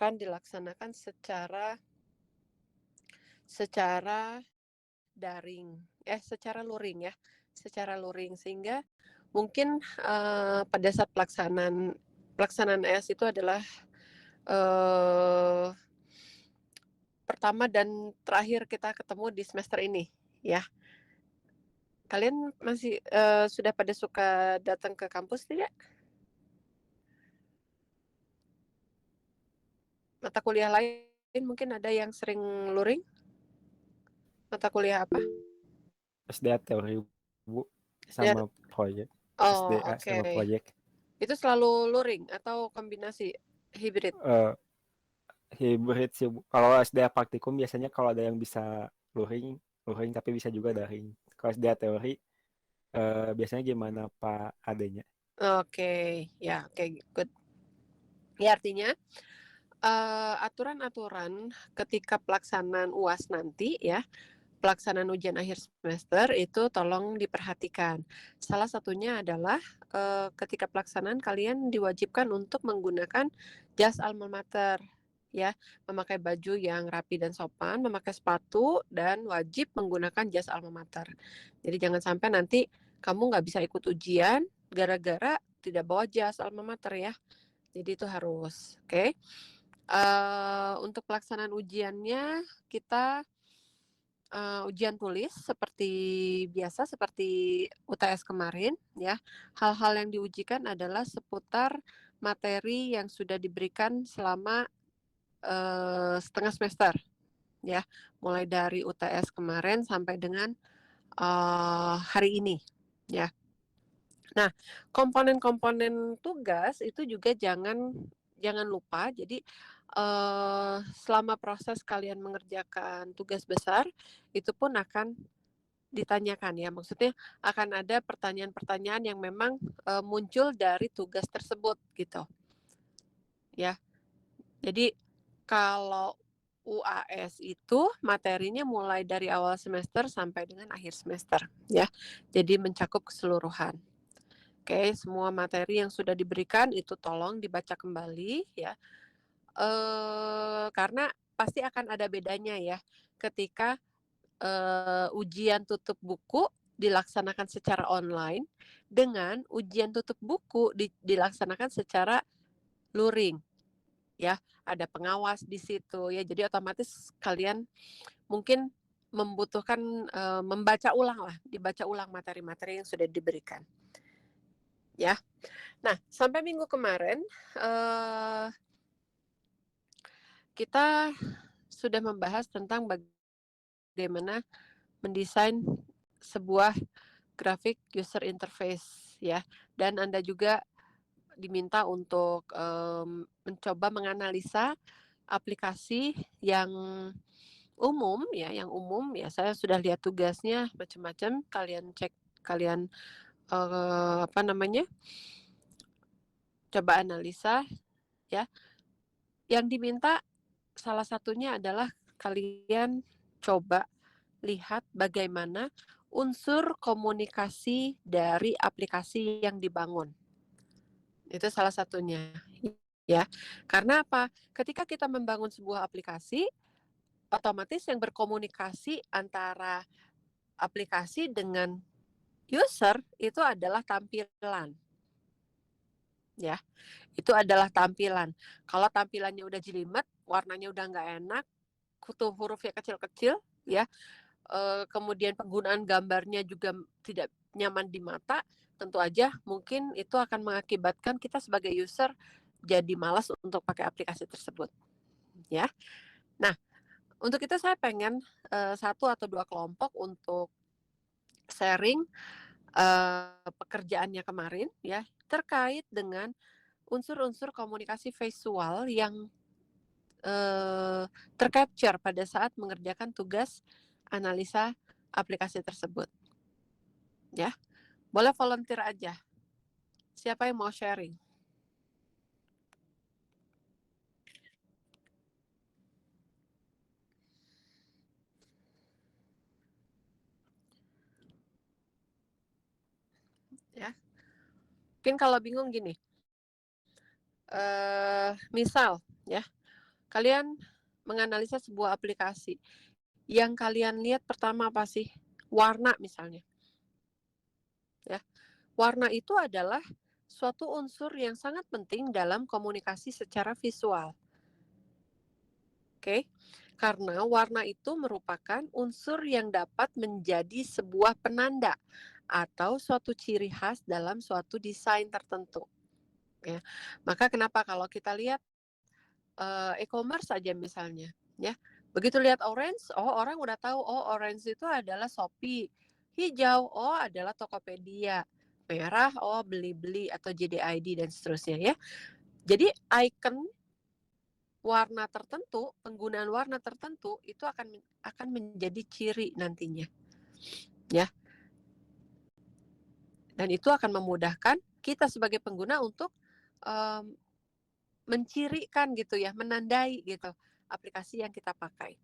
akan dilaksanakan secara secara luring sehingga mungkin pada saat pelaksanaan ES itu adalah pertama dan terakhir kita ketemu di semester ini, ya. Kalian masih sudah pada suka datang ke kampus tidak? Mata kuliah lain mungkin ada yang sering luring? Mata kuliah apa? SDA teori Bu Ya. sama proyek. Oh, SDA oke. sama proyek. Itu selalu luring atau kombinasi hibrid? Eh, Hybrid sih Bu. Kalau SDA praktikum biasanya kalau ada yang bisa luring, luring tapi bisa juga daring. Kalau SDA teori biasanya gimana Pak adanya? Oke, ya, oke, good. Ya, artinya aturan-aturan ketika pelaksanaan UAS nanti ya, pelaksanaan ujian akhir semester itu tolong diperhatikan. Salah satunya adalah ketika pelaksanaan kalian diwajibkan untuk menggunakan jas alma mater, ya, memakai baju yang rapi dan sopan, memakai sepatu, dan wajib menggunakan jas alma mater. Jadi jangan sampai nanti kamu nggak bisa ikut ujian gara-gara tidak bawa jas alma mater ya. Jadi itu harus, oke. Untuk pelaksanaan ujiannya kita ujian tulis seperti biasa, seperti UTS kemarin ya. Hal-hal yang diujikan adalah seputar materi yang sudah diberikan selama setengah semester ya, mulai dari UTS kemarin sampai dengan hari ini ya. Nah, komponen-komponen tugas itu juga jangan lupa. Jadi selama proses kalian mengerjakan tugas besar itu pun akan ditanyakan ya. Maksudnya akan ada pertanyaan-pertanyaan yang memang muncul dari tugas tersebut gitu. Ya. Jadi kalau UAS itu materinya mulai dari awal semester sampai dengan akhir semester ya. Jadi mencakup keseluruhan. Oke, semua materi yang sudah diberikan itu tolong dibaca kembali ya. Karena pasti akan ada bedanya ya ketika ujian tutup buku dilaksanakan secara online dengan ujian tutup buku dilaksanakan secara luring ya. Ada pengawas di situ ya. Jadi otomatis kalian mungkin membutuhkan dibaca ulang materi-materi yang sudah diberikan. Ya. Nah, sampai minggu kemarin kita sudah membahas tentang bagaimana mendesain sebuah grafik user interface ya. Dan Anda juga diminta untuk mencoba menganalisa aplikasi yang umum ya. Saya sudah lihat tugasnya macam-macam. Kalian coba analisa ya. Yang diminta salah satunya adalah kalian coba lihat bagaimana unsur komunikasi dari aplikasi yang dibangun. Itu salah satunya ya. Karena apa? Ketika kita membangun sebuah aplikasi, otomatis yang berkomunikasi antara aplikasi dengan user itu adalah tampilan. Ya, itu adalah tampilan. Kalau tampilannya udah jelimet, warnanya udah nggak enak, kutu hurufnya kecil-kecil, ya, kemudian penggunaan gambarnya juga tidak nyaman di mata, tentu aja mungkin itu akan mengakibatkan kita sebagai user jadi malas untuk pakai aplikasi tersebut, ya. Nah, untuk itu saya pengen satu atau dua kelompok untuk sharing pekerjaannya kemarin, ya, terkait dengan unsur-unsur komunikasi visual yang tercapture pada saat mengerjakan tugas analisa aplikasi tersebut. Ya, boleh volunteer aja. Siapa yang mau sharing? Ya, mungkin kalau bingung gini, misal ya, Kalian menganalisa sebuah aplikasi. Yang kalian lihat pertama apa sih? Warna misalnya. Ya. Warna itu adalah suatu unsur yang sangat penting dalam komunikasi secara visual. Oke. Karena warna itu merupakan unsur yang dapat menjadi sebuah penanda atau suatu ciri khas dalam suatu desain tertentu. Ya. Maka kenapa kalau kita lihat e-commerce saja misalnya, ya. Begitu lihat orange, oh orang udah tahu, oh orange itu adalah Shopee. Hijau, oh adalah Tokopedia. Merah, oh Beli-Beli atau JDID dan seterusnya ya. Jadi icon warna tertentu, penggunaan warna tertentu itu akan menjadi ciri nantinya. Ya. Dan itu akan memudahkan kita sebagai pengguna untuk mencirikan gitu ya, menandai gitu aplikasi yang kita pakai.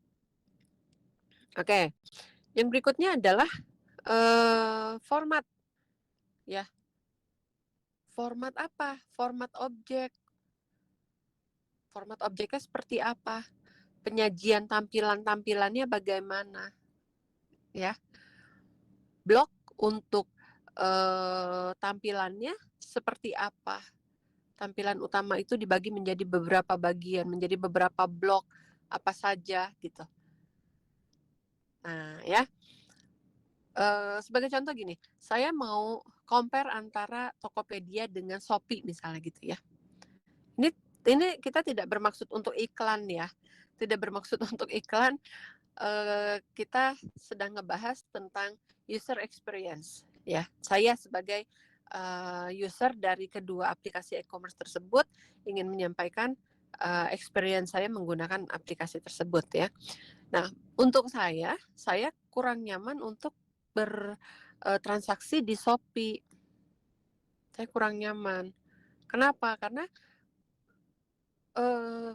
Oke. Yang berikutnya adalah format ya. Format apa? Format objek. Format objeknya seperti apa? Penyajian tampilannya bagaimana? Ya. Blok untuk tampilannya seperti apa? Tampilan utama itu dibagi menjadi beberapa bagian, menjadi beberapa blok apa saja gitu. Nah, ya. Sebagai contoh gini, saya mau compare antara Tokopedia dengan Shopee misalnya gitu ya. Ini kita tidak bermaksud untuk iklan ya, tidak bermaksud untuk iklan. Kita sedang ngebahas tentang user experience ya. Saya sebagai user dari kedua aplikasi e-commerce tersebut ingin menyampaikan experience saya menggunakan aplikasi tersebut ya. Nah, untuk saya kurang nyaman untuk bertransaksi di Shopee. Saya kurang nyaman. Kenapa? Karena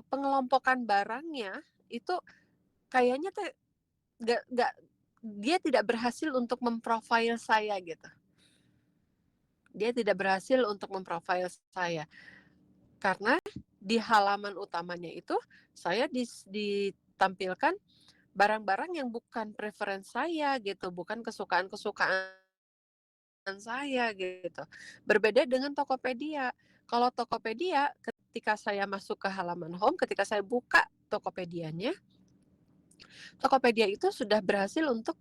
pengelompokan barangnya itu kayaknya nggak dia tidak berhasil untuk memprofile saya gitu. Dia tidak berhasil untuk memprofile saya karena di halaman utamanya itu saya ditampilkan barang-barang yang bukan preference saya gitu, bukan kesukaan-kesukaan saya gitu. Berbeda dengan Tokopedia. Kalau Tokopedia ketika saya masuk ke halaman home, ketika saya buka Tokopedianya, Tokopedia itu sudah berhasil untuk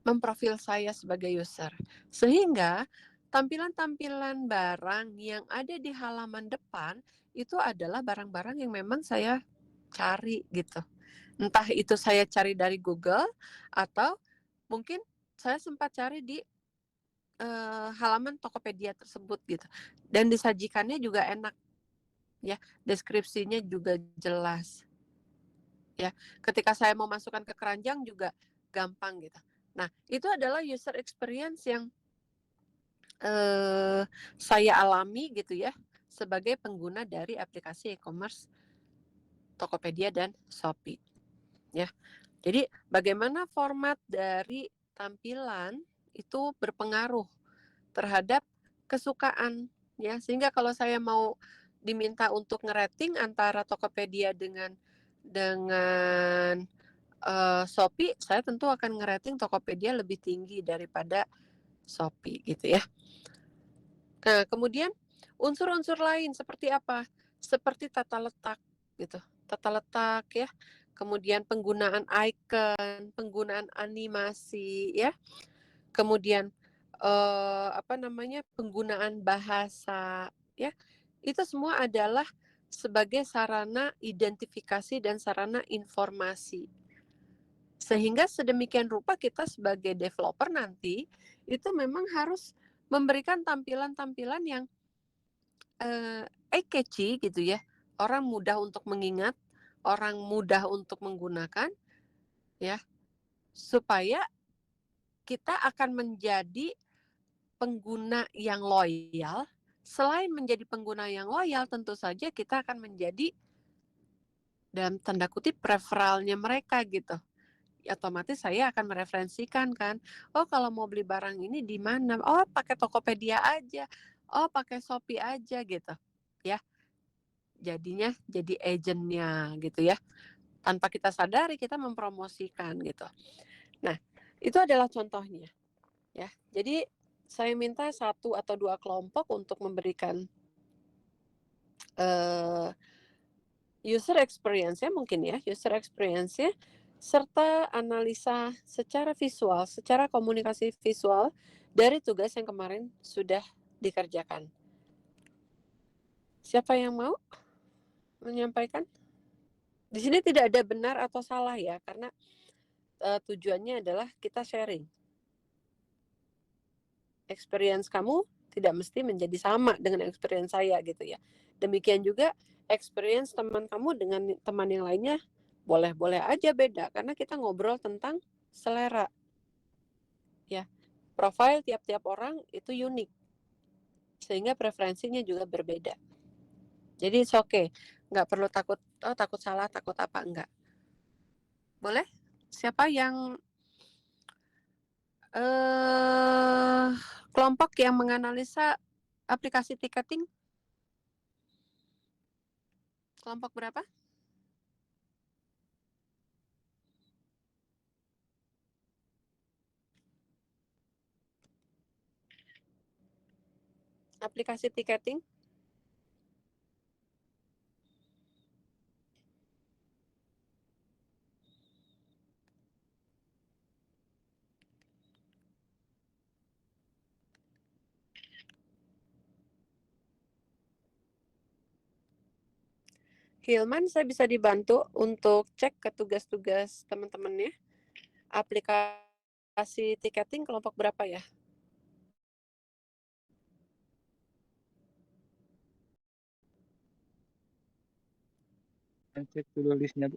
memprofil saya sebagai user. Sehingga tampilan-tampilan barang yang ada di halaman depan itu adalah barang-barang yang memang saya cari gitu. Entah itu saya cari dari Google atau mungkin saya sempat cari di halaman Tokopedia tersebut gitu. Dan disajikannya juga enak ya, deskripsinya juga jelas. Ya, ketika saya mau masukkan ke keranjang juga gampang gitu. Nah, itu adalah user experience yang saya alami gitu ya sebagai pengguna dari aplikasi e-commerce Tokopedia dan Shopee. Ya, jadi bagaimana format dari tampilan itu berpengaruh terhadap kesukaan ya, sehingga kalau saya mau diminta untuk ngerating antara Tokopedia dengan Shopee, saya tentu akan ngerating Tokopedia lebih tinggi daripada Shopee gitu ya. Nah, kemudian unsur-unsur lain seperti apa? Seperti tata letak gitu. Tata letak ya. Kemudian penggunaan icon, penggunaan animasi ya. Kemudian penggunaan bahasa ya. Itu semua adalah sebagai sarana identifikasi dan sarana informasi. Sehingga sedemikian rupa kita sebagai developer nanti itu memang harus memberikan tampilan-tampilan yang eye-catchy gitu ya. Orang mudah untuk mengingat, orang mudah untuk menggunakan ya, supaya kita akan menjadi pengguna yang loyal. Selain menjadi pengguna yang loyal, tentu saja kita akan menjadi dalam tanda kutip referralnya mereka gitu. Otomatis saya akan mereferensikan kan, oh kalau mau beli barang ini di mana, oh pakai Tokopedia aja, oh pakai Shopee aja gitu ya. jadinya jadi agentnya gitu ya. Tanpa kita sadari kita mempromosikan gitu. Nah, itu adalah contohnya ya. Jadi saya minta 1 atau 2 kelompok untuk memberikan user experience-nya mungkin ya, user experience-nya serta analisa secara visual, secara komunikasi visual dari tugas yang kemarin sudah dikerjakan. Siapa yang mau menyampaikan? Di sini tidak ada benar atau salah ya, karena tujuannya adalah kita sharing. Experience kamu tidak mesti menjadi sama dengan experience saya gitu ya. Demikian juga experience teman kamu dengan teman yang lainnya boleh-boleh aja beda karena kita ngobrol tentang selera. Ya, profil tiap-tiap orang itu unik. Sehingga preferensinya juga berbeda. Jadi it's okay. Nggak perlu takut, oh takut salah, takut apa, enggak. Boleh? Siapa yang kelompok yang menganalisa aplikasi ticketing? Kelompok berapa? Aplikasi ticketing? Hilman, saya bisa dibantu untuk cek ke tugas-tugas teman-temannya. Aplikasi ticketing kelompok berapa ya? Cek dulu listnya, Bu.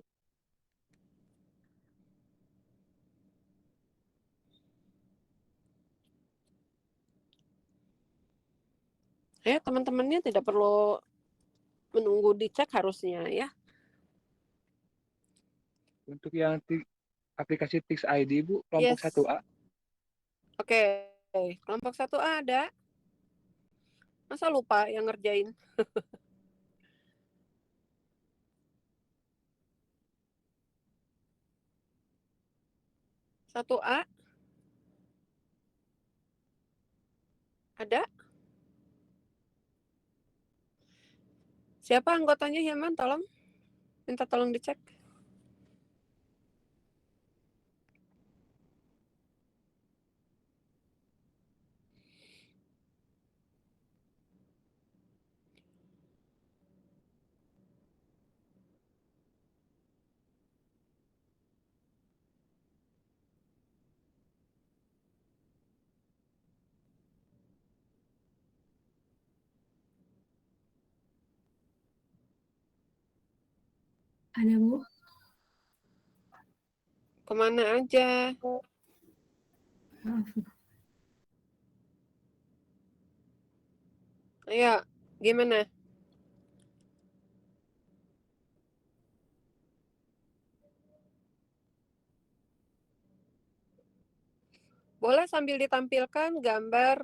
Teman-temannya tidak perlu menunggu dicek harusnya ya. Untuk yang aplikasi Tix ID, Bu, kelompok Yes. 1A. Oke, kelompok 1A ada. Masa lupa yang ngerjain? Satu A ada. Siapa anggotanya Hilman? Tolong, minta tolong dicek. Ada, Bu. Kemana aja? Maaf. Ayo, gimana? Boleh sambil ditampilkan gambar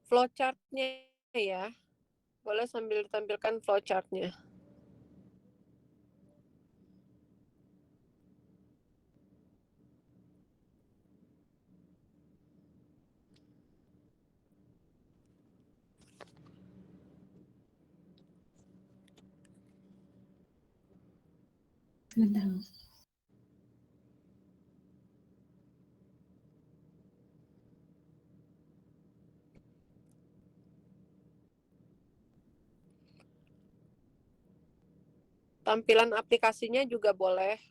flowchart-nya ya. Boleh sambil ditampilkan flowchart-nya. Sebentar, Bu. Tampilan aplikasinya juga boleh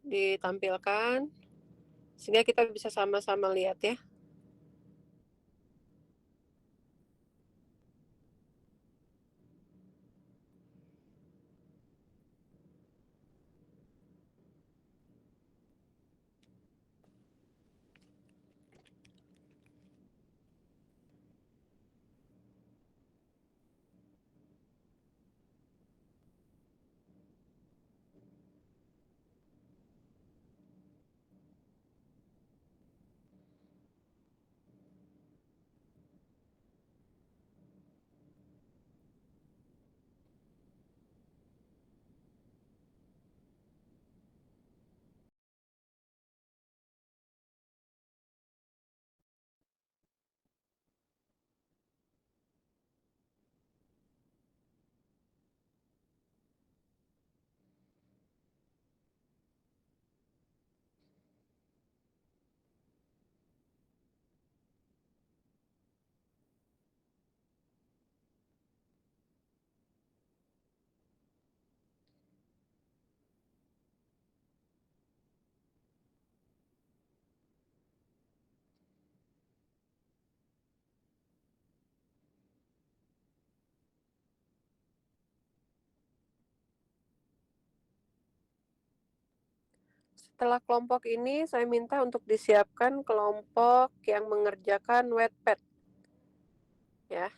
ditampilkan sehingga kita bisa sama-sama lihat ya. setelah kelompok ini saya minta untuk disiapkan kelompok yang mengerjakan Wattpad ya.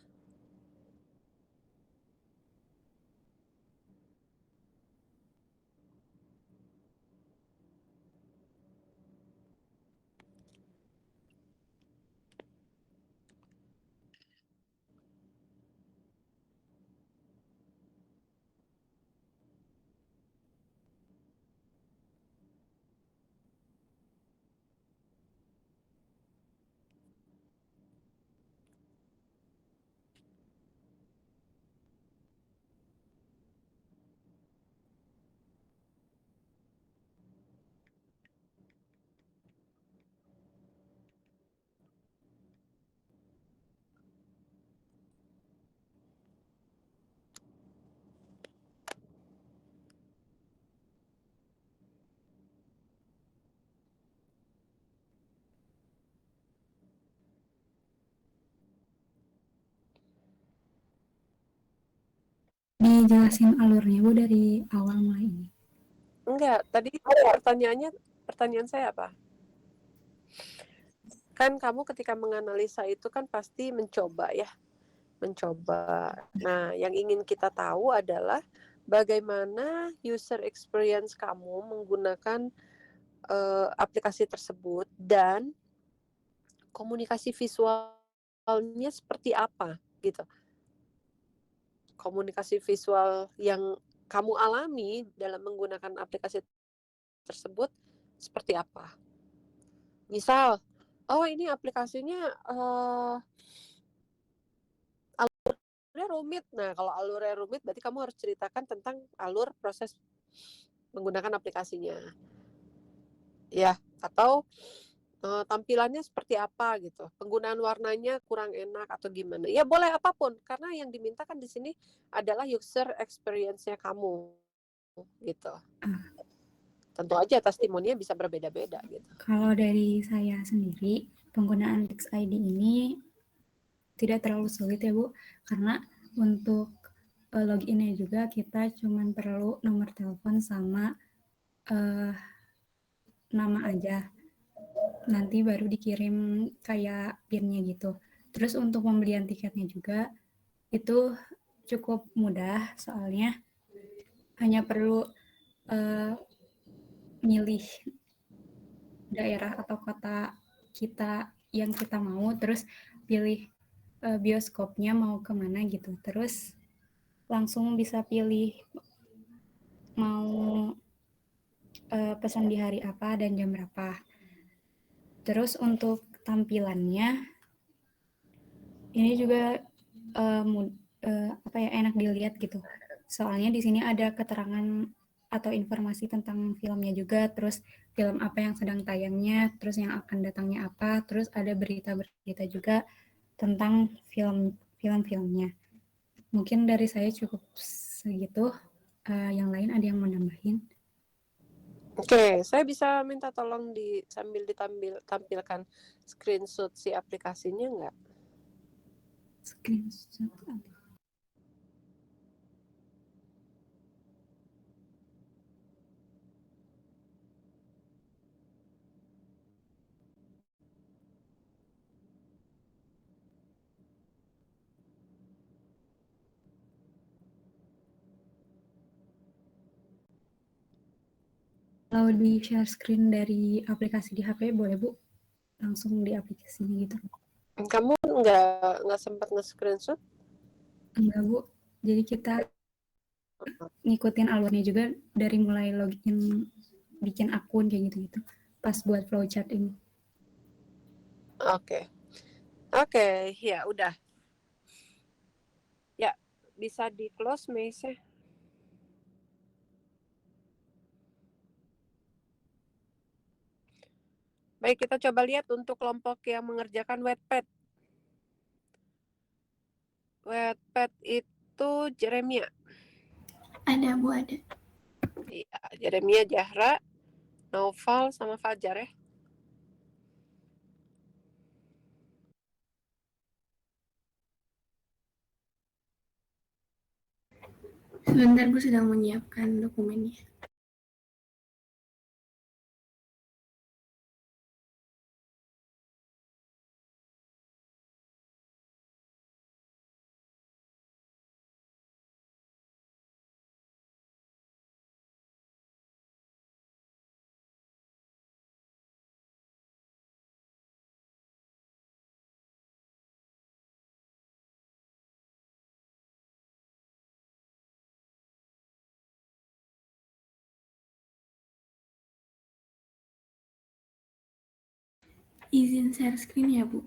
Dijelasin alurnya Bu dari awal mulai ini. Enggak, tadi pertanyaan saya apa? Kan kamu ketika menganalisa itu kan pasti mencoba ya, mencoba. Nah, yang ingin kita tahu adalah bagaimana user experience kamu menggunakan aplikasi tersebut dan komunikasi visualnya seperti apa gitu. Komunikasi visual yang kamu alami dalam menggunakan aplikasi tersebut seperti apa? Misal, oh ini aplikasinya alurnya rumit. Nah, kalau alurnya rumit berarti kamu harus ceritakan tentang alur proses menggunakan aplikasinya. Ya, atau tampilannya seperti apa gitu. Penggunaan warnanya kurang enak atau gimana. Ya boleh apapun karena yang diminta kan di sini adalah user experience-nya kamu gitu. Tentu aja testimoninya bisa berbeda-beda gitu. Kalau dari saya sendiri, penggunaan Tix ID ini tidak terlalu sulit ya Bu, karena untuk loginnya juga kita cuma perlu nomor telepon sama nama aja. Nanti baru dikirim kayak PIN-nya gitu. Terus untuk pembelian tiketnya juga itu cukup mudah, soalnya hanya perlu milih daerah atau kota kita yang kita mau, terus pilih bioskopnya mau kemana gitu. Terus langsung bisa pilih mau pesan di hari apa dan jam berapa. Terus untuk tampilannya ini juga enak dilihat gitu. Soalnya di sini ada keterangan atau informasi tentang filmnya juga, terus film apa yang sedang tayangnya, terus yang akan datangnya apa, terus ada berita-berita juga tentang film-filmnya. Mungkin dari saya cukup segitu. Yang lain ada yang mau nambahin? Oke, saya bisa minta tolong sambil ditampilkan screenshot si aplikasinya nggak? Screenshot. Kalau di share screen dari aplikasi di HP boleh Bu? Langsung di aplikasinya gitu. Kamu nggak sempat nge-screenshot? Enggak Bu, jadi kita ngikutin alurnya juga dari mulai login, bikin akun kayak gitu-gitu pas buat flowchart ini. Oke. Oke, ya udah. Ya, bisa di close Maze-nya. Baik, kita coba lihat untuk kelompok yang mengerjakan Wattpad. Wattpad itu Jeremia. Ada Bu, ada. Iya, Jeremia, Zahra, Naufal, sama Fajar ya. Sebentar Bu, sedang menyiapkan dokumennya. Izin share screen ya, Bu.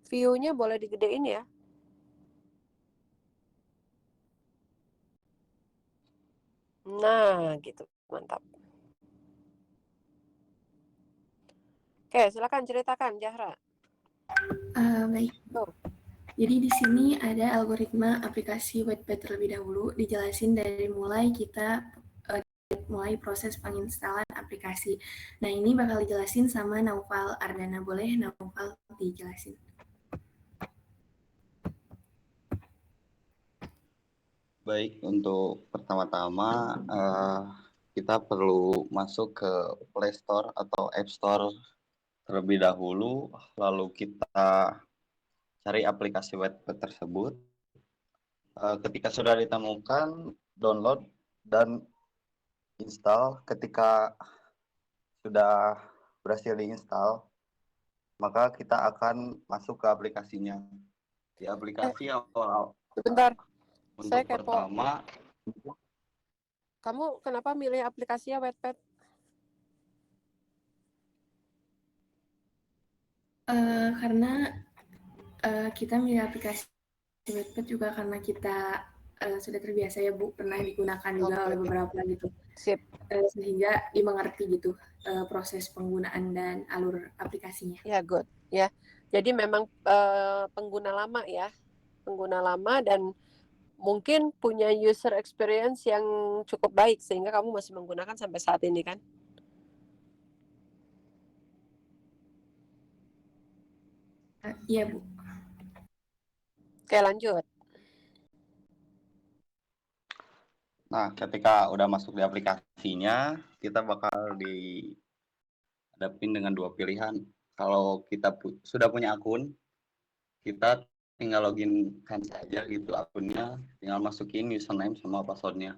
View-nya boleh digedein ya. Nah, gitu. Mantap. Oke, silakan ceritakan, Zahra. Baik. Tuh. Jadi di sini ada algoritma aplikasi Wattpad terlebih dahulu, dijelasin dari mulai kita mulai proses penginstalan aplikasi. Nah, ini bakal dijelasin sama Naufal Ardana. Boleh Naufal dijelasin? Baik, untuk pertama-tama kita perlu masuk ke Play Store atau App Store terlebih dahulu, lalu kita cari aplikasi Wattpad tersebut. Ketika sudah ditemukan, download dan install. Ketika sudah berhasil diinstal, maka kita akan masuk ke aplikasinya. Di aplikasi awal Sebentar, untuk saya kepo. pertama, Kamu kenapa milih aplikasinya Wattpad? Karena kita milih aplikasi Wattpad juga karena kita sudah terbiasa ya Bu, pernah digunakan juga oleh beberapa gitu. Sip. Sehingga dimengerti gitu proses penggunaan dan alur aplikasinya. Ya, good. Ya. Jadi memang pengguna lama ya. Pengguna lama dan mungkin punya user experience yang cukup baik sehingga kamu masih menggunakan sampai saat ini kan? Iya Bu. Oke, lanjut. nah ketika udah masuk di aplikasinya, kita bakal dihadapin dengan dua pilihan. Kalau kita sudah punya akun, kita tinggal login kan saja gitu akunnya, tinggal masukin username sama passwordnya.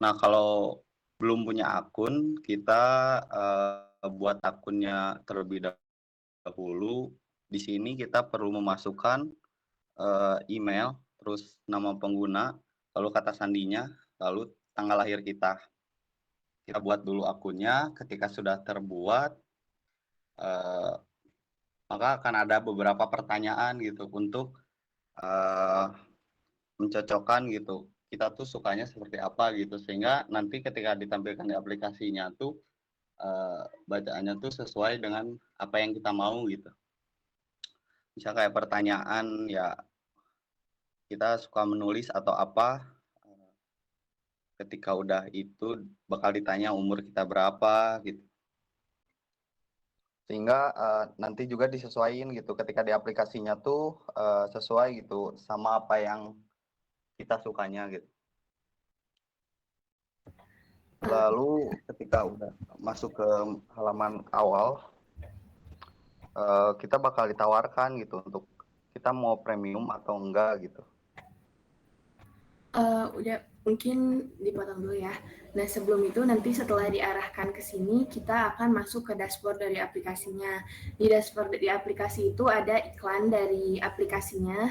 Nah, kalau belum punya akun, kita buat akunnya terlebih dahulu. Di sini kita perlu memasukkan email, terus nama pengguna, lalu kata sandinya, lalu tanggal lahir kita. Kita buat dulu akunnya. Ketika sudah terbuat, maka akan ada beberapa pertanyaan gitu untuk mencocokkan gitu. Kita tuh sukanya seperti apa gitu, sehingga nanti ketika ditampilkan di aplikasinya tuh bacaannya tuh sesuai dengan apa yang kita mau gitu. Misal kayak pertanyaan ya, kita suka menulis atau apa, ketika udah itu bakal ditanya umur kita berapa gitu. Sehingga nanti juga disesuaikan gitu ketika di aplikasinya tuh sesuai gitu sama apa yang kita sukanya gitu. Lalu ketika udah masuk ke halaman awal, kita bakal ditawarkan gitu untuk kita mau premium atau enggak gitu. Udah mungkin dipotong dulu ya. Nah, sebelum itu nanti setelah diarahkan ke sini, kita akan masuk ke dashboard dari aplikasinya. Di dashboard di aplikasi itu ada iklan dari aplikasinya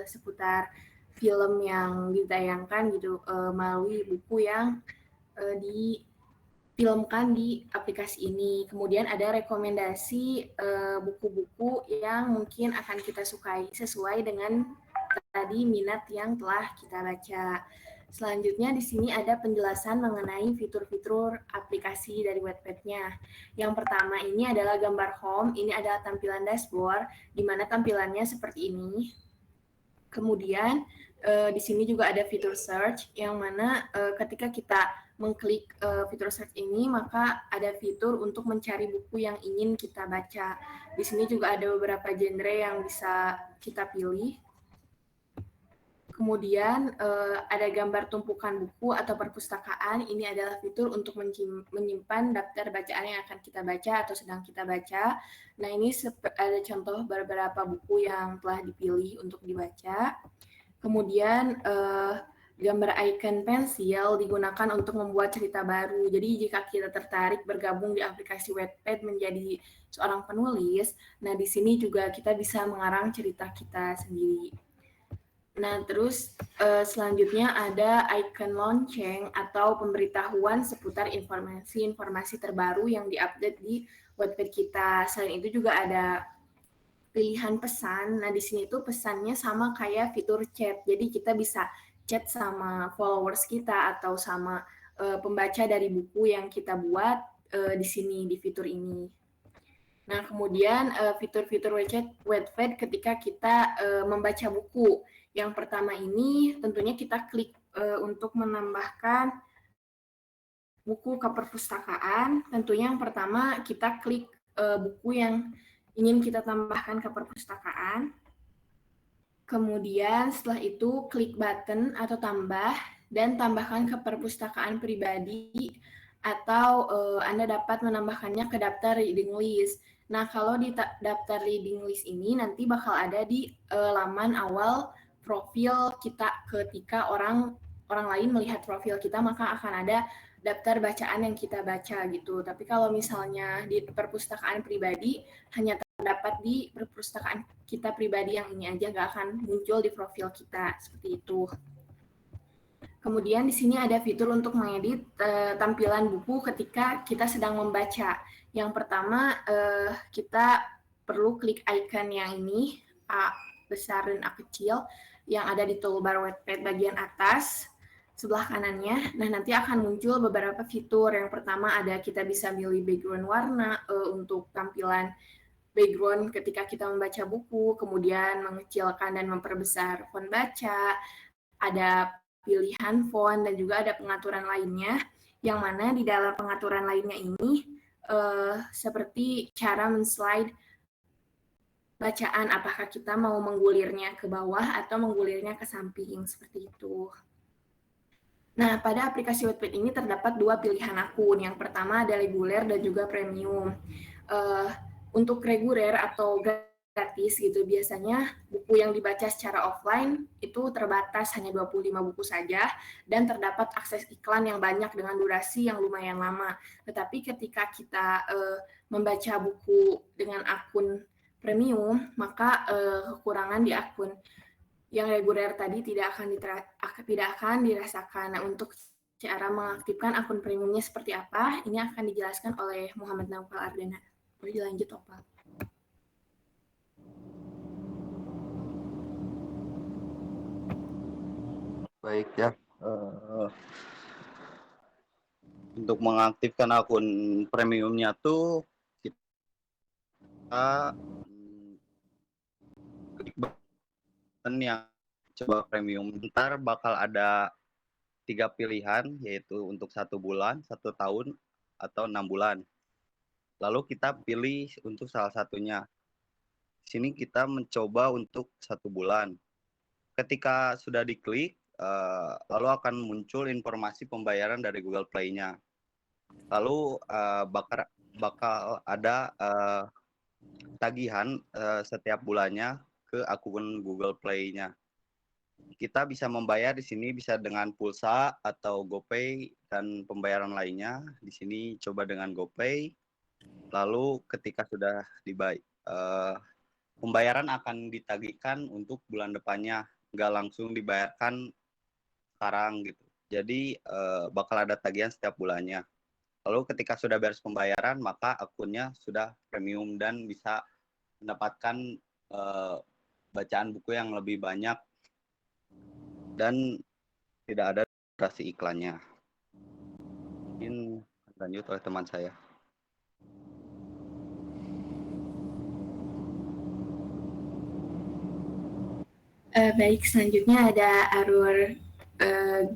seputar film yang ditayangkan gitu melalui buku yang difilmkan di aplikasi ini. Kemudian ada rekomendasi buku-buku yang mungkin akan kita sukai sesuai dengan tadi minat yang telah kita baca. Selanjutnya di sini ada penjelasan mengenai fitur-fitur aplikasi dari Wattpad-nya. Yang pertama ini adalah gambar home, ini adalah tampilan dashboard, di mana tampilannya seperti ini. Kemudian di sini juga ada fitur search, yang mana ketika kita mengklik fitur search ini, maka ada fitur untuk mencari buku yang ingin kita baca. Di sini juga ada beberapa genre yang bisa kita pilih. Kemudian ada gambar tumpukan buku atau perpustakaan. Ini adalah fitur untuk menyimpan daftar bacaan yang akan kita baca atau sedang kita baca. Nah, ini ada contoh beberapa buku yang telah dipilih untuk dibaca. Kemudian gambar icon pensil digunakan untuk membuat cerita baru. Jadi jika kita tertarik bergabung di aplikasi Wattpad menjadi seorang penulis, nah di sini juga kita bisa mengarang cerita kita sendiri. Nah, terus selanjutnya ada icon lonceng atau pemberitahuan seputar informasi-informasi terbaru yang diupdate di Wattpad kita. Selain itu juga ada pilihan pesan. Nah, di sini tuh pesannya sama kayak fitur chat. Jadi kita bisa chat sama followers kita atau sama pembaca dari buku yang kita buat di sini, di fitur ini. Nah, kemudian fitur-fitur Wattpad ketika kita membaca buku. Yang pertama ini tentunya kita klik untuk menambahkan buku ke perpustakaan. Tentunya yang pertama kita klik buku yang ingin kita tambahkan ke perpustakaan. Kemudian setelah itu klik button atau tambah dan tambahkan ke perpustakaan pribadi atau Anda dapat menambahkannya ke daftar reading list. Nah, kalau di daftar reading list ini nanti bakal ada di laman awal profil kita. Ketika orang lain melihat profil kita, maka akan ada daftar bacaan yang kita baca gitu. Tapi kalau misalnya di perpustakaan pribadi hanya terdapat di perpustakaan kita pribadi yang ini aja, nggak akan muncul di profil kita seperti itu. Kemudian di sini ada fitur untuk mengedit tampilan buku ketika kita sedang membaca. Yang pertama kita perlu klik icon yang ini, A besar dan A kecil, yang ada di toolbar Wattpad bagian atas sebelah kanannya. Nah, nanti akan muncul beberapa fitur. Yang pertama ada kita bisa milih background warna untuk tampilan background ketika kita membaca buku, kemudian mengecilkan dan memperbesar font baca, ada pilihan font, dan juga ada pengaturan lainnya, yang mana di dalam pengaturan lainnya ini seperti cara men-slide bacaan, apakah kita mau menggulirnya ke bawah atau menggulirnya ke samping, seperti itu. Nah, pada aplikasi Wattpad ini terdapat dua pilihan akun. Yang pertama ada reguler dan juga premium. Untuk reguler atau gratis gitu, biasanya buku yang dibaca secara offline itu terbatas, hanya 25 buku saja, dan terdapat akses iklan yang banyak dengan durasi yang lumayan lama. Tetapi ketika kita membaca buku dengan akun premium, maka kekurangan di akun yang reguler tadi tidak akan dirasakan. Nah, untuk cara mengaktifkan akun premiumnya seperti apa, ini akan dijelaskan oleh Muhammad Naufal Ardana. Boleh dilanjut, Opal. Baik ya. Untuk mengaktifkan akun premiumnya tuh kita klik button yang coba premium. Ntar bakal ada 3 pilihan, yaitu untuk 1 bulan, 1 tahun, atau 6 bulan. Lalu kita pilih untuk salah satunya. Di sini kita mencoba untuk 1 bulan. Ketika sudah diklik, lalu akan muncul informasi pembayaran dari Google Play-nya. Lalu bakal ada tagihan setiap bulannya ke akun Google Play-nya. Kita bisa membayar di sini bisa dengan pulsa atau GoPay dan pembayaran lainnya. Di sini coba dengan GoPay. Lalu ketika sudah pembayaran akan ditagihkan untuk bulan depannya, nggak langsung dibayarkan sekarang gitu. Jadi bakal ada tagihan setiap bulannya. Lalu ketika sudah beres pembayaran, maka akunnya sudah premium dan bisa mendapatkan bacaan buku yang lebih banyak dan tidak ada durasi iklannya. Mungkin lanjut oleh teman saya. Baik, selanjutnya ada Arur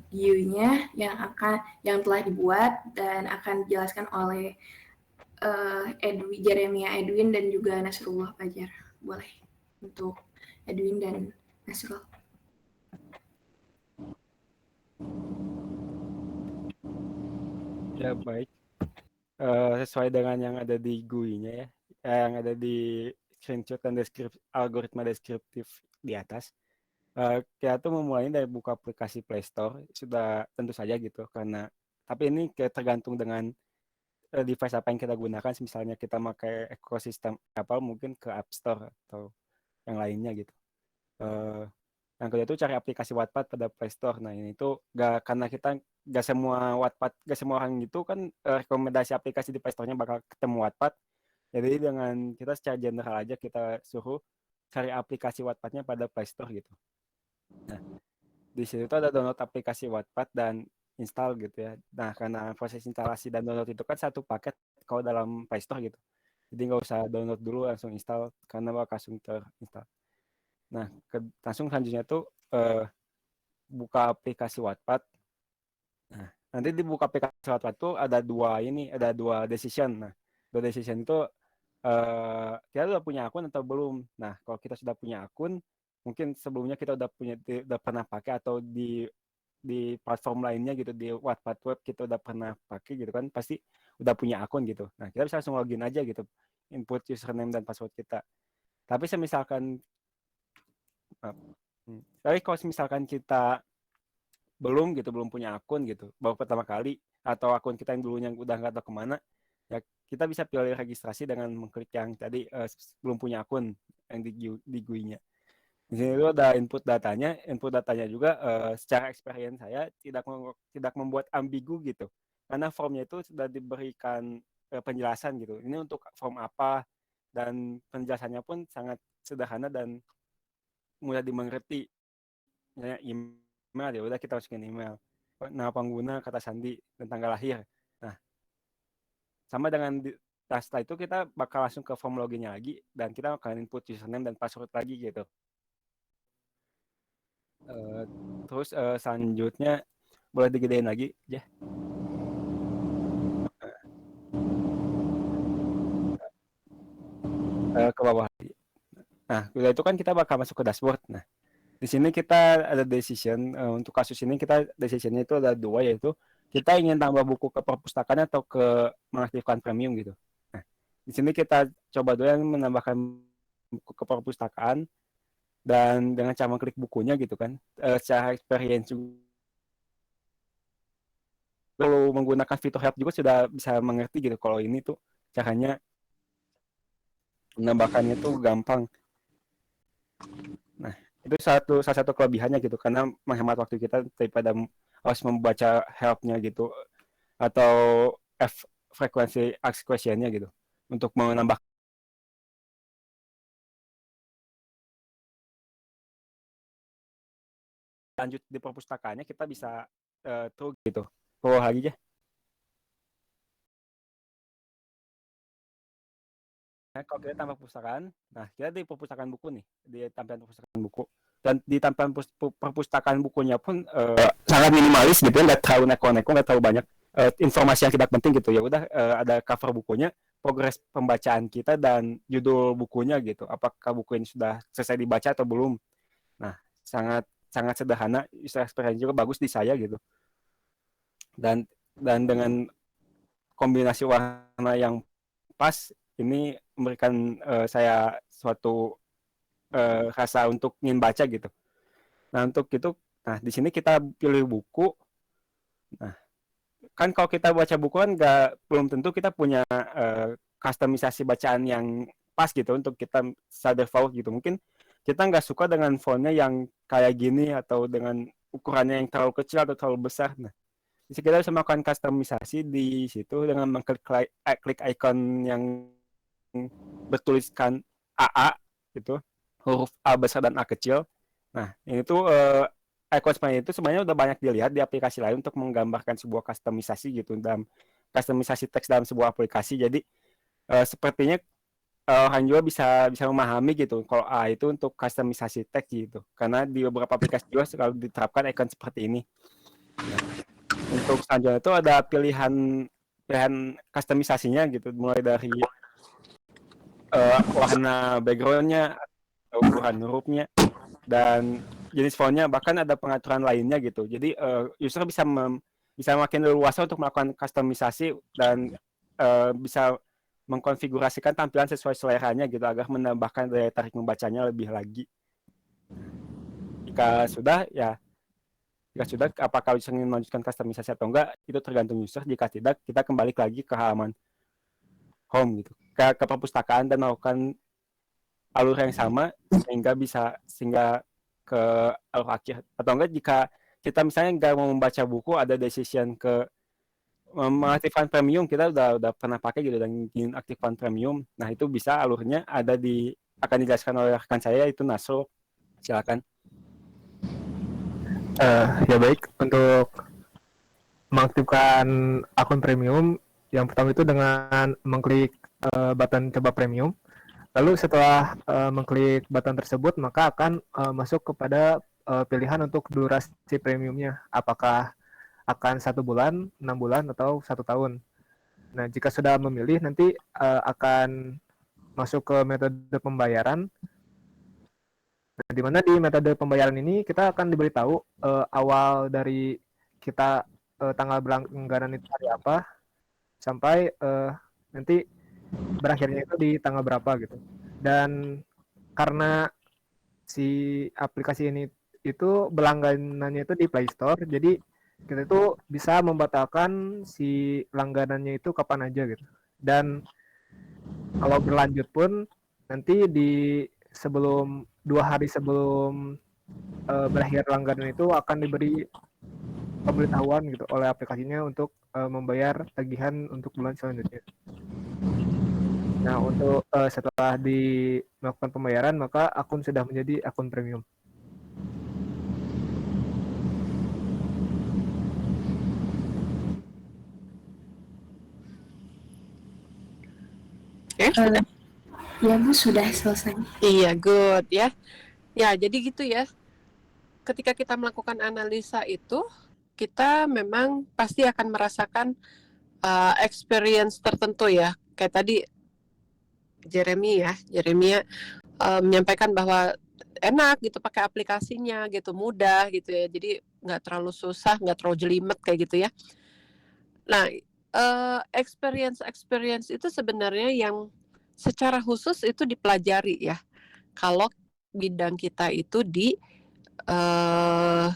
GUI-nya yang telah dibuat dan akan dijelaskan oleh Jeremia Edwin dan juga Nasrullah Fajar. Boleh untuk Edwin dan Nasrullah. Ya baik. Sesuai dengan yang ada di GUI-nya ya, yang ada di screenshot dan algoritma deskriptif di atas. Kita tuh memulainya dari buka aplikasi Play Store, sudah tentu saja gitu, karena tapi ini tergantung dengan device apa yang kita gunakan. Misalnya kita pakai ekosistem Apple, mungkin ke App Store atau yang lainnya gitu. Yang kedua itu cari aplikasi Wattpad pada Play Store. Nah ini tuh karena kita gak semua Wattpad, gak semua orang gitu kan rekomendasi aplikasi di Play Store-nya bakal ketemu Wattpad. Jadi dengan kita secara general aja kita suruh cari aplikasi Wattpad-nya pada Play Store gitu. Nah di situ tuh ada download aplikasi Wattpad dan install gitu ya. Nah karena proses instalasi dan download itu kan satu paket kalau dalam Play Store gitu. Jadi nggak usah download dulu langsung install karena bakal langsung terinstall. Nah, langsung selanjutnya tuh buka aplikasi Wattpad. Nah, nanti di buka aplikasi Wattpad tuh ada dua decision. Nah, dua decision itu kita udah punya akun atau belum. Nah, kalau kita sudah punya akun, mungkin sebelumnya kita udah pernah pakai atau di platform lainnya gitu, di Wattpad web kita udah pernah pakai gitu kan, pasti udah punya akun gitu. Nah, kita bisa langsung login aja gitu, input username dan password kita. Tapi misalkan tapi kalau misalkan kita belum punya akun gitu, baru pertama kali, atau akun kita yang dulunya udah nggak tahu kemana, ya kita bisa pilih registrasi dengan mengklik yang tadi belum punya akun yang di GUI-nya. Di sini itu ada input datanya juga secara experience saya tidak membuat ambigu gitu, karena formnya itu sudah diberikan penjelasan gitu. Ini untuk form apa, dan penjelasannya pun sangat sederhana dan mudah dimengerti. Misalnya email, ya udah kita masukin email, nama pengguna, kata sandi, dan tanggal lahir. Nah, sama dengan setelah itu kita bakal langsung ke form loginnya lagi, dan kita akan input username dan password lagi gitu. Terus selanjutnya boleh digedein lagi ya. Ke bawah lagi. Nah, udah itu kan kita bakal masuk ke dashboard. Nah, di sini kita ada decision. Untuk kasus ini kita decisionnya itu ada dua, yaitu kita ingin tambah buku ke perpustakaan atau ke mengaktifkan premium gitu. Nah, di sini kita coba dulu yang menambahkan buku ke perpustakaan, dan dengan cara mengklik bukunya gitu kan. Secara experience juga, kalau menggunakan fitur help juga sudah bisa mengerti gitu kalau ini tuh caranya menambahkannya tuh gampang. Nah, itu salah satu kelebihannya gitu, karena menghemat waktu kita daripada harus membaca help-nya gitu, atau frekuensi ask question-nya gitu untuk menambah. Lanjut di perpustakaannya kita bisa tuh gitu bawah lagi aja. Nah, kalau kita tambah perpustakaan, nah kita di perpustakaan buku nih, di tampilan perpustakaan buku, dan di tampilan perpustakaan bukunya pun sangat minimalis gitu, nggak terlalu neko-neko, nggak terlalu banyak informasi yang tidak penting gitu. Ya udah ada cover bukunya, progres pembacaan kita, dan judul bukunya gitu, apakah buku ini sudah selesai dibaca atau belum. Nah, sangat sederhana, user experience juga bagus di saya gitu, dan dengan kombinasi warna yang pas, ini memberikan saya suatu rasa untuk ingin baca gitu. Nah, untuk itu, nah di sini kita pilih buku. Nah, kan kalau kita baca buku kan belum tentu kita punya customisasi bacaan yang pas gitu untuk kita sadar fault gitu. Mungkin kita nggak suka dengan fontnya yang kayak gini, atau dengan ukurannya yang terlalu kecil atau terlalu besar. Nah, jadi kita bisa melakukan customisasi di situ dengan klik icon yang bertuliskan AA gitu, huruf A besar dan A kecil. Nah, ini tuh icon seperti itu sebenarnya udah banyak dilihat di aplikasi lain untuk menggambarkan sebuah customisasi gitu, dalam customisasi teks dalam sebuah aplikasi. Jadi sepertinya orang juga bisa memahami gitu kalau A itu untuk customisasi teks gitu, karena di beberapa aplikasi juga selalu diterapkan icon seperti ini. Nah, untuk selanjutnya itu ada pilihan customisasinya gitu, mulai dari warna backgroundnya, ukuran hurufnya, dan jenis fontnya, bahkan ada pengaturan lainnya gitu. Jadi user bisa bisa makin leluasa untuk melakukan kustomisasi dan bisa mengkonfigurasikan tampilan sesuai seleranya gitu agar menambahkan daya tarik membacanya lebih lagi. Jika sudah apakah user ingin melanjutkan kustomisasi atau enggak itu tergantung user. Jika tidak, kita kembali lagi ke halaman home gitu, ke perpustakaan dan melakukan alur yang sama sehingga ke alur akhir. Atau enggak jika kita misalnya nggak mau membaca buku, ada decision ke mengaktifkan premium, kita udah pernah pakai gitu dan ingin aktifkan premium. Nah itu bisa alurnya akan dijelaskan oleh rekan saya, itu Nasro. Silakan. Ya baik, untuk mengaktifkan akun premium, yang pertama itu dengan mengklik button coba premium. Lalu setelah mengklik button tersebut, maka akan masuk kepada pilihan untuk durasi premiumnya. Apakah akan 1 bulan, 6 bulan, atau 1 tahun. Nah, jika sudah memilih, nanti akan masuk ke metode pembayaran. Nah, di mana di metode pembayaran ini kita akan diberitahu awal dari kita tanggal berlangganan itu hari apa, sampai nanti berakhirnya itu di tanggal berapa gitu. Dan karena si aplikasi ini itu berlangganannya itu di Play Store, jadi kita itu bisa membatalkan si langganannya itu kapan aja gitu. Dan kalau berlanjut pun nanti di 2 hari sebelum berakhir langganan itu akan diberi pemberitahuan gitu oleh aplikasinya untuk membayar tagihan untuk bulan selanjutnya. Nah, untuk setelah melakukan pembayaran, maka akun sudah menjadi akun premium. Ya Bu, sudah selesai. Iya, good ya. Ya, jadi gitu ya. Ketika kita melakukan analisa itu, kita memang pasti akan merasakan experience tertentu ya. Kayak tadi Jeremia menyampaikan bahwa enak gitu pakai aplikasinya gitu, mudah gitu ya. Jadi nggak terlalu susah, nggak terlalu jelimet kayak gitu ya. Nah, experience itu sebenarnya yang secara khusus itu dipelajari ya. Kalau bidang kita itu di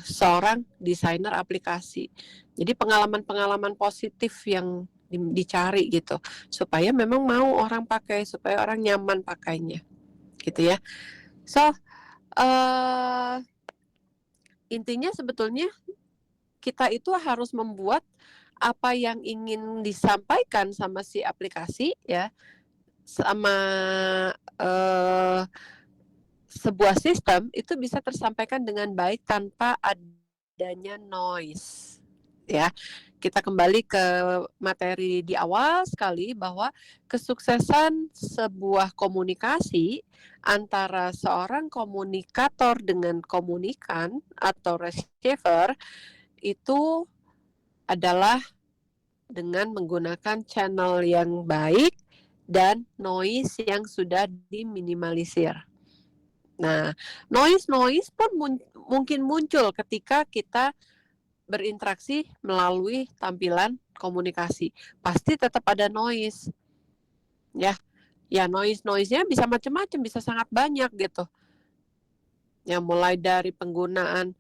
seorang desainer aplikasi. Jadi pengalaman-pengalaman positif yang dicari gitu, supaya memang mau orang pakai, supaya orang nyaman pakainya, gitu ya. So intinya sebetulnya kita itu harus membuat apa yang ingin disampaikan sama si aplikasi ya, sama sebuah sistem itu bisa tersampaikan dengan baik tanpa adanya noise ya. Kita kembali ke materi di awal sekali bahwa kesuksesan sebuah komunikasi antara seorang komunikator dengan komunikan atau receiver itu adalah dengan menggunakan channel yang baik dan noise yang sudah diminimalisir. Nah, noise pun mungkin muncul ketika kita berinteraksi melalui tampilan komunikasi. Pasti tetap ada noise. Ya, noise-nya bisa macam-macam, bisa sangat banyak gitu. Ya, mulai dari penggunaan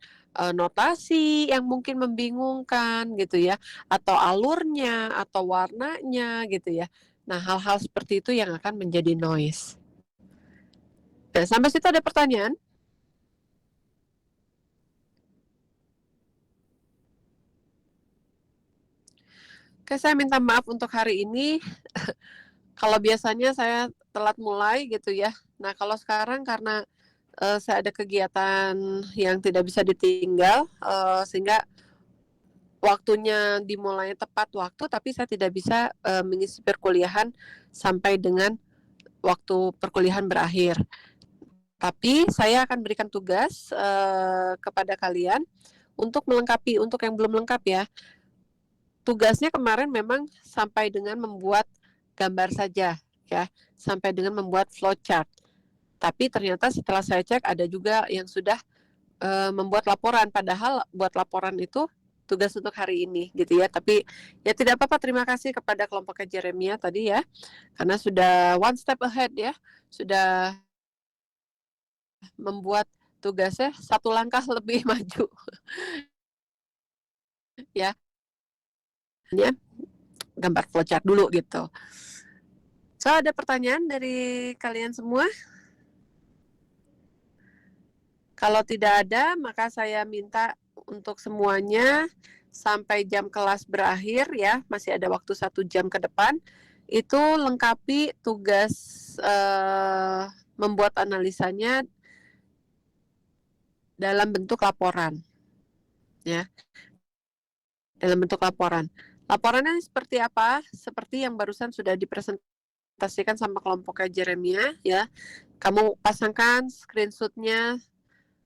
notasi yang mungkin membingungkan gitu ya, atau alurnya, atau warnanya gitu ya. Nah, hal-hal seperti itu yang akan menjadi noise. Nah, sampai situ ada pertanyaan? Oke, saya minta maaf untuk hari ini. Kalau biasanya saya telat mulai gitu ya. Nah, kalau sekarang karena saya ada kegiatan yang tidak bisa ditinggal, sehingga waktunya dimulai tepat waktu, tapi saya tidak bisa mengisi perkuliahan sampai dengan waktu perkuliahan berakhir. Tapi saya akan berikan tugas kepada kalian untuk melengkapi, untuk yang belum lengkap ya. Tugasnya kemarin memang sampai dengan membuat gambar saja ya, sampai dengan membuat flowchart. Tapi ternyata setelah saya cek ada juga yang sudah membuat laporan, padahal buat laporan itu tugas untuk hari ini gitu ya. Tapi ya tidak apa-apa, terima kasih kepada kelompoknya Jeremia tadi ya, karena sudah one step ahead ya, sudah membuat tugasnya satu langkah lebih maju ya. Gambar flowchart dulu gitu. So, ada pertanyaan dari kalian semua? Kalau tidak ada, maka saya minta untuk semuanya sampai jam kelas berakhir ya, masih ada waktu 1 jam ke depan, itu lengkapi tugas membuat analisanya dalam bentuk laporan. Ya. Dalam bentuk laporan. Laporannya seperti apa? Seperti yang barusan sudah dipresentasikan sama kelompoknya Jeremia ya. Kamu pasangkan screenshot-nya,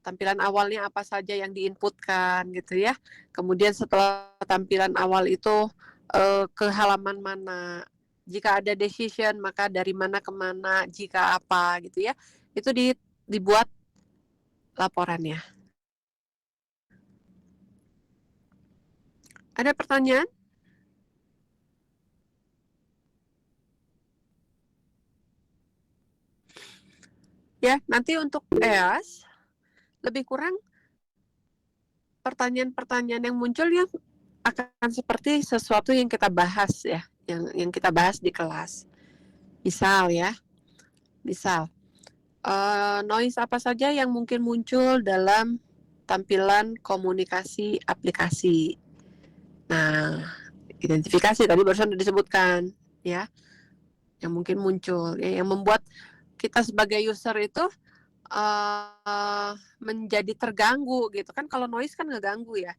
tampilan awalnya apa saja yang diinputkan gitu ya. Kemudian setelah tampilan awal itu ke halaman mana. Jika ada decision maka dari mana ke mana, jika apa gitu ya. Itu dibuat laporannya. Ada pertanyaan? Ya, nanti untuk EAS lebih kurang pertanyaan-pertanyaan yang muncul ya akan seperti sesuatu yang kita bahas ya, yang kita bahas di kelas. Misal ya, noise apa saja yang mungkin muncul dalam tampilan komunikasi aplikasi. Nah, identifikasi tadi barusan sudah disebutkan ya, yang mungkin muncul ya, yang membuat kita sebagai user itu menjadi terganggu gitu kan. Kalau noise kan ngeganggu ya,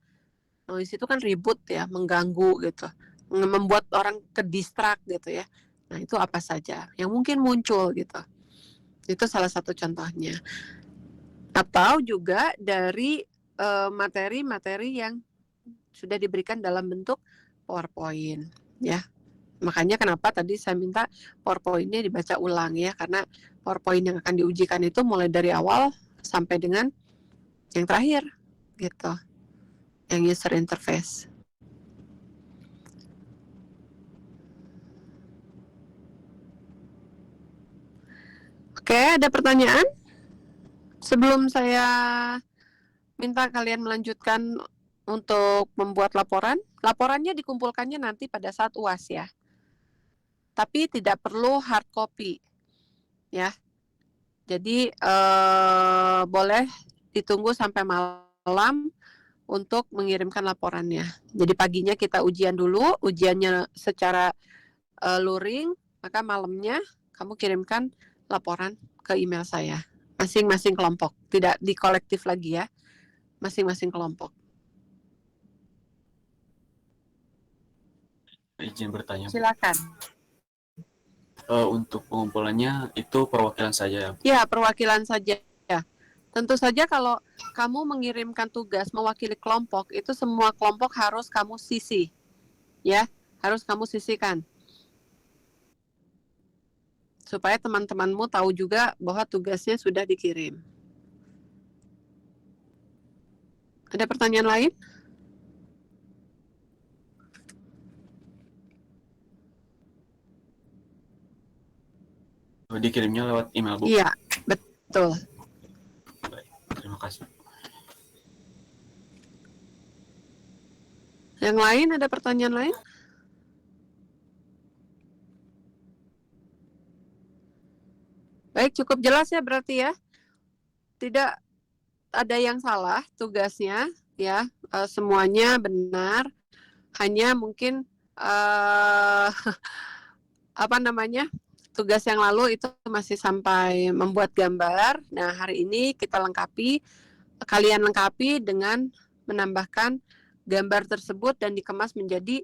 noise itu kan ribut ya, mengganggu gitu, membuat orang ke distract gitu ya. Nah, itu apa saja yang mungkin muncul gitu, itu salah satu contohnya. Atau juga dari materi-materi yang sudah diberikan dalam bentuk PowerPoint ya. Makanya kenapa tadi saya minta PowerPoint-nya dibaca ulang ya, karena PowerPoint yang akan diujikan itu mulai dari awal sampai dengan yang terakhir gitu, yang user interface. Oke, ada pertanyaan? Sebelum saya minta kalian melanjutkan untuk membuat laporan, laporannya dikumpulkannya nanti pada saat UAS ya. Tapi tidak perlu hard copy ya. Jadi boleh ditunggu sampai malam untuk mengirimkan laporannya. Jadi paginya kita ujian dulu, ujiannya secara luring, maka malamnya kamu kirimkan laporan ke email saya. Masing-masing kelompok, tidak di kolektif lagi ya. Masing-masing kelompok. Izin bertanya. Silakan. Untuk pengumpulannya itu perwakilan saja? Ya, perwakilan saja. Tentu saja kalau kamu mengirimkan tugas mewakili kelompok, itu semua kelompok harus kamu sisi. Ya, harus kamu sisihkan. Supaya teman-temanmu tahu juga bahwa tugasnya sudah dikirim. Ada pertanyaan lain? Dikirimnya lewat email, Bu? Iya, betul. Baik, terima kasih. Yang lain, ada pertanyaan lain? Baik, cukup jelas ya berarti ya. Tidak ada yang salah tugasnya ya, semuanya benar. Hanya mungkin tugas yang lalu itu masih sampai membuat gambar. Nah, hari ini kita lengkapi, kalian lengkapi dengan menambahkan gambar tersebut dan dikemas menjadi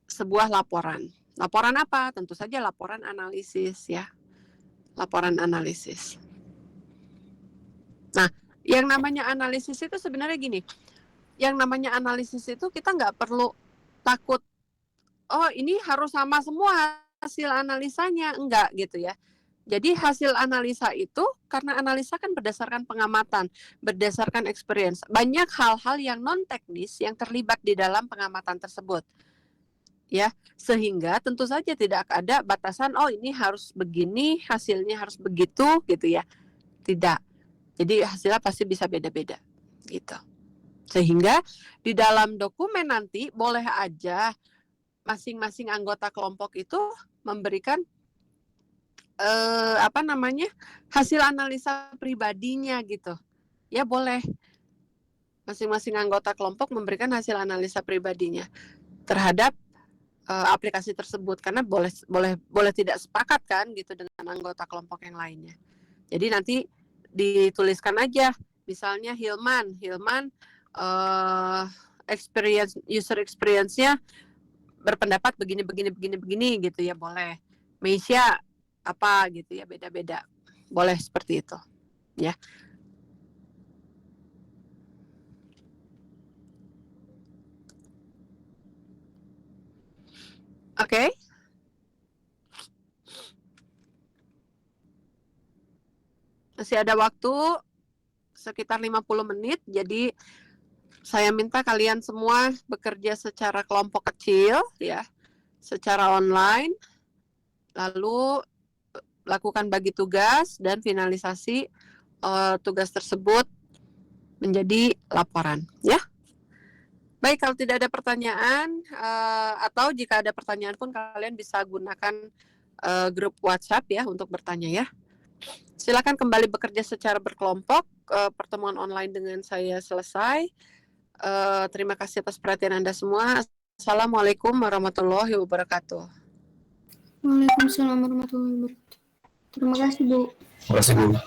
sebuah laporan. Laporan apa? Tentu saja laporan analisis ya. Laporan analisis. Nah, yang namanya analisis itu sebenarnya gini. Yang namanya analisis itu kita nggak perlu takut, oh ini harus sama semua hasil analisanya, enggak gitu ya. Jadi hasil analisa itu, karena analisa kan berdasarkan pengamatan, berdasarkan experience. Banyak hal-hal yang non-teknis yang terlibat di dalam pengamatan tersebut. Ya, sehingga tentu saja tidak ada batasan, oh ini harus begini, hasilnya harus begitu, gitu ya. Tidak. Jadi hasilnya pasti bisa beda-beda, gitu. Sehingga di dalam dokumen nanti boleh aja masing-masing anggota kelompok itu memberikan hasil analisa pribadinya gitu. Ya boleh. Masing-masing anggota kelompok memberikan hasil analisa pribadinya terhadap aplikasi tersebut, karena boleh tidak sepakat kan gitu dengan anggota kelompok yang lainnya. Jadi nanti dituliskan aja, misalnya Hilman user experience-nya berpendapat begini gitu ya, boleh. Meisha apa gitu ya, beda-beda. Boleh seperti itu. Ya. Oke. Masih ada waktu sekitar 50 menit, jadi saya minta kalian semua bekerja secara kelompok kecil ya, secara online, lalu lakukan bagi tugas dan finalisasi tugas tersebut menjadi laporan ya. Baik, kalau tidak ada pertanyaan atau jika ada pertanyaan pun kalian bisa gunakan grup WhatsApp ya untuk bertanya ya. Silakan kembali bekerja secara berkelompok. Pertemuan online dengan saya selesai. Terima kasih atas perhatian Anda semua. Assalamualaikum warahmatullahi wabarakatuh. Waalaikumsalam warahmatullahi wabarakatuh. Terima kasih, Bu. Terima kasih, Bu.